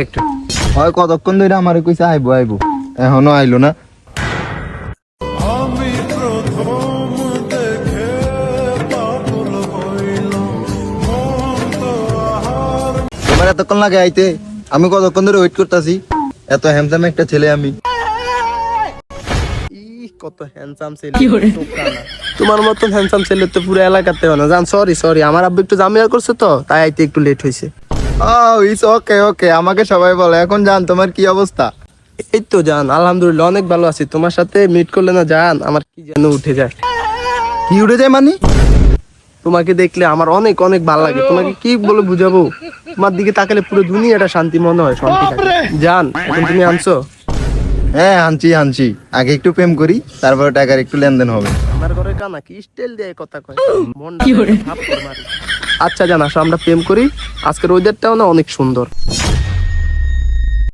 একটু হয় কতক্ষণ ধরে আমারে কইছে আইবো আইবো, এখনো আইলো না। তোমার এতক্ষণ লাগে আইতে? আমি কতক্ষণ ধরে ওয়েট করতেছি। এত হ্যান্ডসাম একটা ছেলে আমি। কত হ্যান্ডসাম ছেলে, তোমার মতন হ্যান্ডসাম ছেলে তো পুরো এলাকাতে হয় না। জান সরি সরি, আমার আব্বু একটু ঝামেলা করছে তো, তাই আইতে একটু লেট হয়েছে। ইটস ওকে ওকে, আমাকে সবাই বলে। এখন জান তোমার কি অবস্থা? এই তো জান আলহামদুলিল্লাহ অনেক ভালো আছি। তোমার সাথে মিট করলে না জান আমার কি যেন উঠে যায়। কি উঠে যায় মানে? তোমাকে দেখলে আমার অনেক অনেক ভালো লাগে। তোমাকে কি বলে বুঝাবো, তোমার দিকে তাকালে পুরো দুনিয়াটা শান্তি মনে হয়, শান্তি থাকে। জান এখন তুমি আনছো? হ্যাঁ আনছি আনছি। আগে একটু প্রেম করি, তারপরে টাকার একটু লেনদেন হবে। আমার ঘরে কানা কি স্টাইল দিয়ে কথা কয়, মন থাপ্পড় মারি। আচ্ছা জান আসো আমরা প্রেম করি, আজকের ওয়েদারটাও না অনেক সুন্দর।